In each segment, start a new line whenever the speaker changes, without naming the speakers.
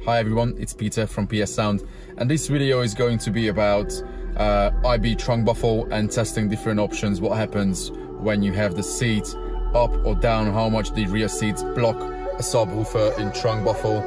Hi everyone, it's Peter from PS Sound, and this video is going to be about IB trunk buffle and testing different options. What happens when you have the seat up or down, how much the rear seats block a subwoofer in trunk buffle.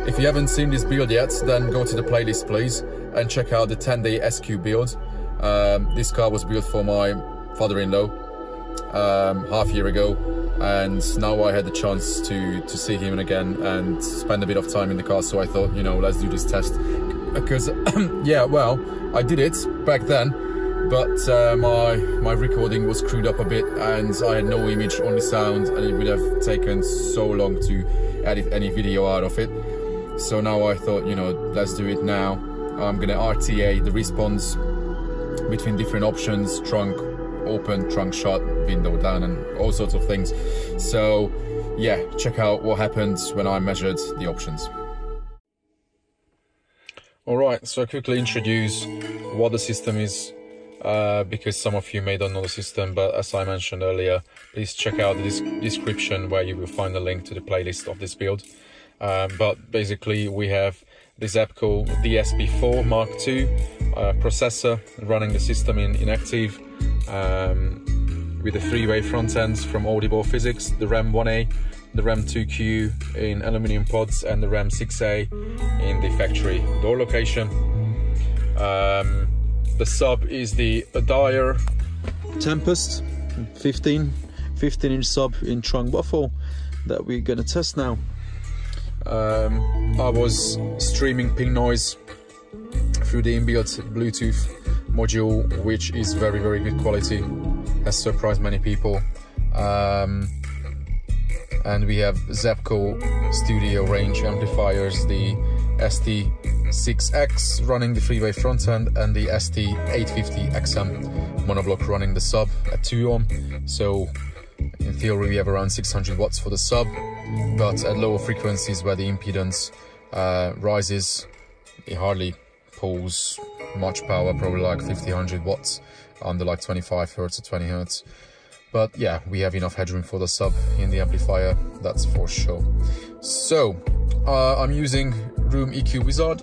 If you haven't seen this build yet, then go to the playlist please and check out the 10-day SQ build. This car was built for my father-in-law half a year ago, and now I had the chance to see him again and spend a bit of time in the car, so I thought, you know, let's do this test. Because yeah, well, I did it back then, but my recording was screwed up a bit and I had no image, only sound, and it would have taken so long to edit any video out of it. So now I thought, you know, let's do it now. I'm gonna RTA the response between different options: trunk open, trunk shut, window down, and all sorts of things. So yeah, check out what happened when I measured the options. Alright, so I quickly introduce what the system is, because some of you may not know the system, but as I mentioned earlier, please check out the description where you will find a link to the playlist of this build. But basically we have the Zepco DSP4 Mark II processor running the system in active, with the three-way front ends from Audible Physics, the RAM 1A, the RAM 2Q in aluminium pods, and the RAM 6A in the factory door location. The sub is the Adair Tempest 15-inch sub in trunk buffle that we're gonna test now. I was streaming ping noise through the inbuilt Bluetooth module, which is very good quality, has surprised many people. And we have Zepco Studio range amplifiers, the ST6X running the three-way front end, and the ST850XM monoblock running the sub at 2 ohm. So in theory we have around 600 watts for the sub, but at lower frequencies where the impedance rises, it hardly pulls much power, probably like 50-100 watts under like 25 Hertz or 20 Hertz. But yeah, we have enough headroom for the sub in the amplifier, that's for sure. So I'm using Room EQ Wizard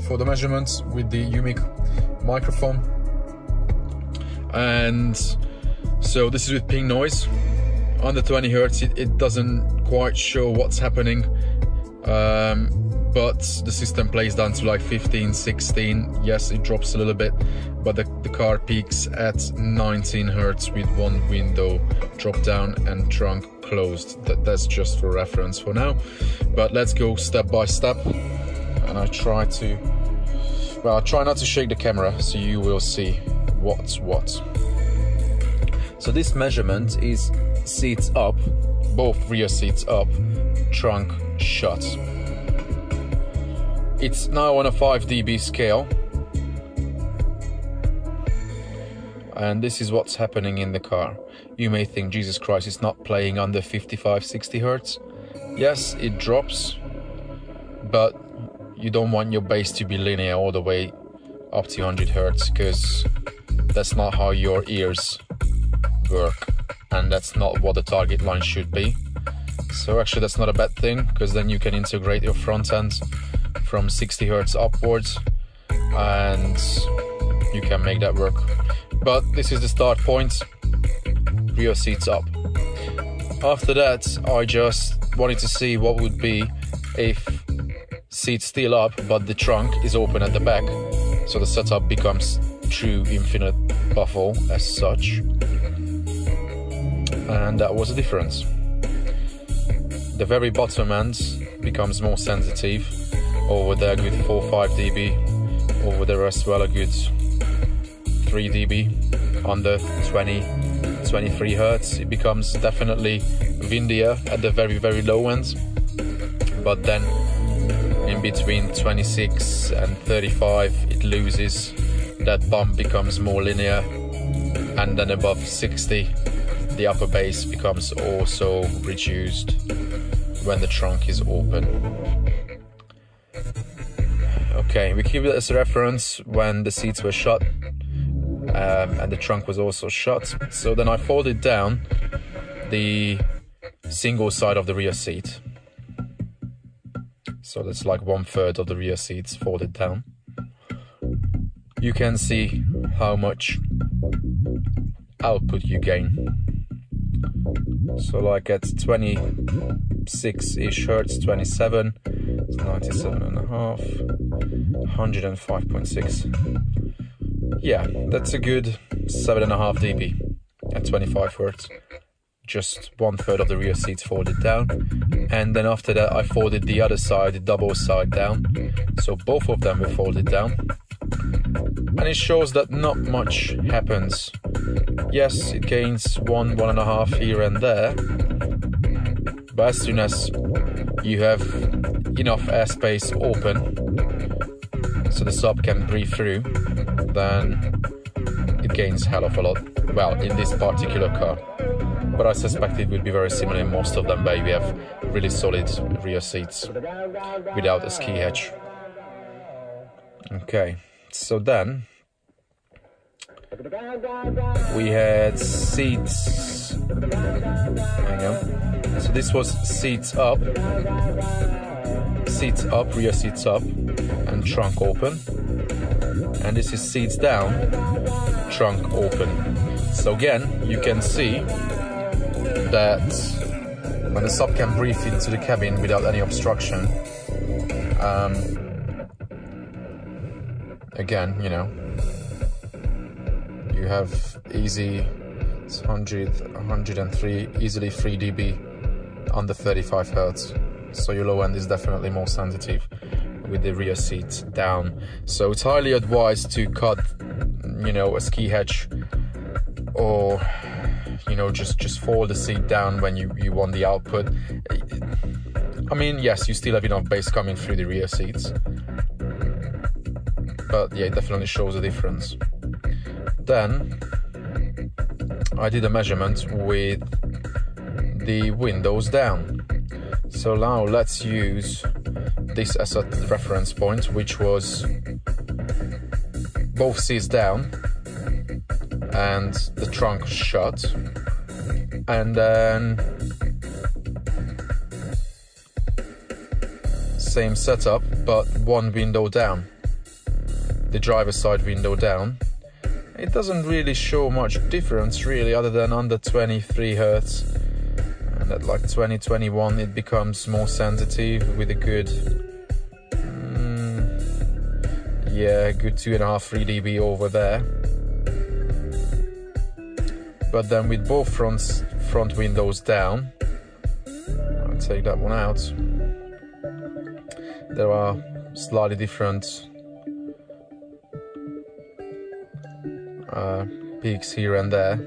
for the measurements with the UMIC microphone. And so this is with ping noise. Under 20 Hertz it doesn't quite show what's happening, but the system plays down to like 15, 16. Yes, it drops a little bit, but the car peaks at 19 Hertz with one window drop down and trunk closed. That's just for reference for now, but let's go step by step. And I try not to shake the camera so you will see what's what. So this measurement is seats up, both rear seats up, trunk shut. It's now on a 5 dB scale, and this is what's happening in the car. You may think, Jesus Christ, it's not playing under 55-60 Hertz. Yes, it drops, but you don't want your bass to be linear all the way up to 100 Hertz, because that's not how your ears work, and that's not what the target line should be. So actually that's not a bad thing, because then you can integrate your front end from 60 Hertz upwards and you can make that work. But this is the start point, rear seats up. After that I just wanted to see what would be if seats still up but the trunk is open at the back, so the setup becomes true infinite buffle as such, and that was the difference. The very bottom end becomes more sensitive, over there good 4-5 dB, over there as well a good 3 dB. Under 20-23 Hertz it becomes definitely windier at the very low end, but then in between 26 and 35 it loses, that bump becomes more linear, and then above 60 the upper bass becomes also reduced when the trunk is open. Okay, we keep it as a reference when the seats were shut, and the trunk was also shut. So then I folded down the single side of the rear seat. So that's like 1/3 of the rear seats folded down. You can see how much output you gain. So like at 26-ish hertz, 27, 97.5, 105.6. Yeah, that's a good 7.5 dB at 25 hertz. Just 1/3 of the rear seats folded down. And then after that, I folded the other side, the double side down. So both of them were folded down. And it shows that not much happens. Yes, it gains 1.5 here and there. But as soon as you have enough airspace open, so the sub can breathe through, then it gains hell of a lot. Well, in this particular car. But I suspect it will be very similar in most of them, where we have really solid rear seats without a ski hatch. Okay, so then we had seats. Hang on. So this was seats up, rear seats up, and trunk open. And this is seats down, trunk open. So again, you can see that when the sub can breathe into the cabin without any obstruction, again, you know, you have easy 103, easily 3 dB under 35 hertz. So your low end is definitely more sensitive with the rear seat down. So it's highly advised to cut, you know, a ski hatch, or you know, just fold the seat down when you want the output. I mean, yes, you still have enough bass coming through the rear seats, but yeah, it definitely shows a difference. Then I did a measurement with the windows down. So now let's use this as a reference point, which was both seats down and the trunk shut, and then same setup but one window down, the driver's side window down. It doesn't really show much difference really, other than under 23 hertz, and at like 20-21 it becomes more sensitive with a good yeah, good 2.5-3 dB over there. But then with both front windows down, I'll take that one out, there are slightly different peaks here and there.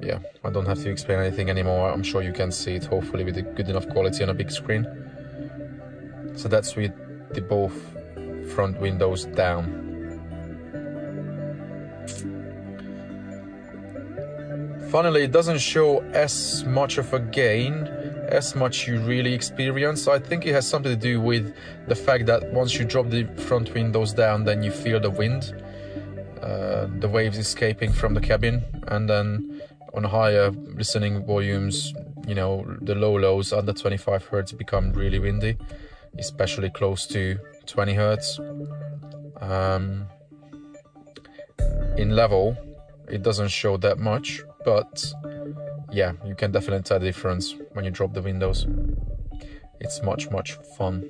Yeah, I don't have to explain anything anymore. I'm sure you can see it, hopefully with a good enough quality on a big screen. So that's with the both front windows down. Finally, it doesn't show as much of a gain as much you really experience. I think it has something to do with the fact that once you drop the front windows down, then you feel the wind, the waves escaping from the cabin, and then on higher listening volumes, you know, the lows under 25 hertz become really windy, especially close to 20 hertz. In level, it doesn't show that much, but yeah, you can definitely tell the difference when you drop the windows. It's much fun.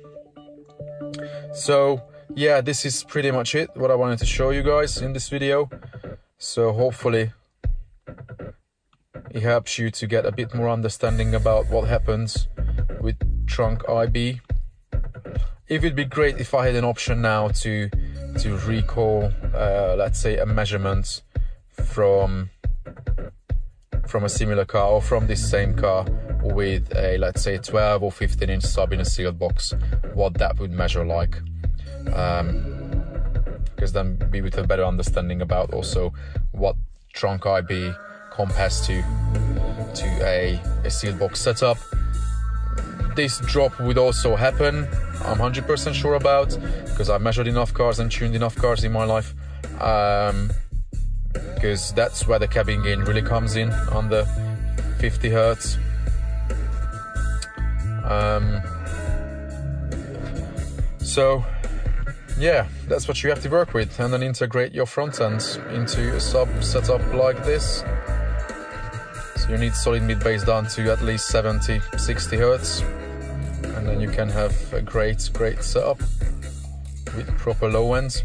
So yeah, this is pretty much it, what I wanted to show you guys in this video. So hopefully it helps you to get a bit more understanding about what happens with trunk IB. It would be great if I had an option now to recall, let's say, a measurement from a similar car, or from this same car with a, let's say, 12 or 15 inch sub in a sealed box, what that would measure like, because then we would have a better understanding about also what trunk IB compares to a sealed box setup. This drop would also happen, I'm 100% sure about, because I've measured enough cars and tuned enough cars in my life, because that's where the cabin gain really comes in, under 50 hertz. So yeah, that's what you have to work with, and then integrate your front end into a sub setup like this. So you need solid mid bass down to at least 70-60 Hertz, and then you can have a great setup with proper low ends.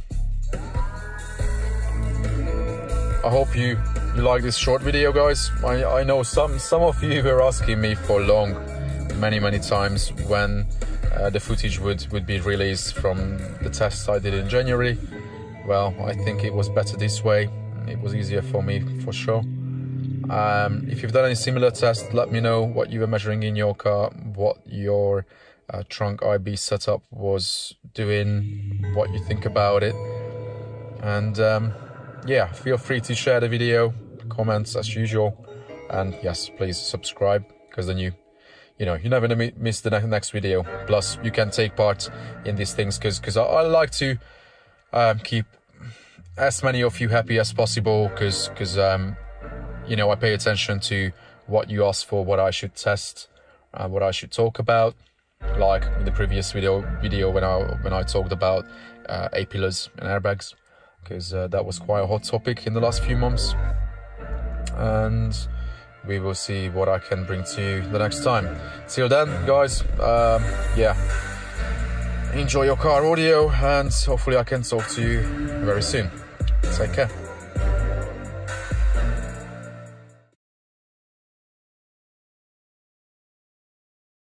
I hope you like this short video, guys. I know some of you were asking me for long, many times, when the footage would be released from the tests I did in January. Well, I think it was better this way. It was easier for me, for sure. If you've done any similar tests, let me know what you were measuring in your car, what your trunk IB setup was doing, what you think about it. And yeah, feel free to share the video, comments as usual, and yes, please subscribe, because then you never miss the next video. Plus, you can take part in these things, because I like to keep as many of you happy as possible, because I pay attention to what you ask for, what I should test, what I should talk about. Like in the previous video when I talked about A-pillars and airbags, because that was quite a hot topic in the last few months. And we will see what I can bring to you the next time. Till then, guys, yeah, enjoy your car audio, and hopefully I can talk to you very soon. Take care.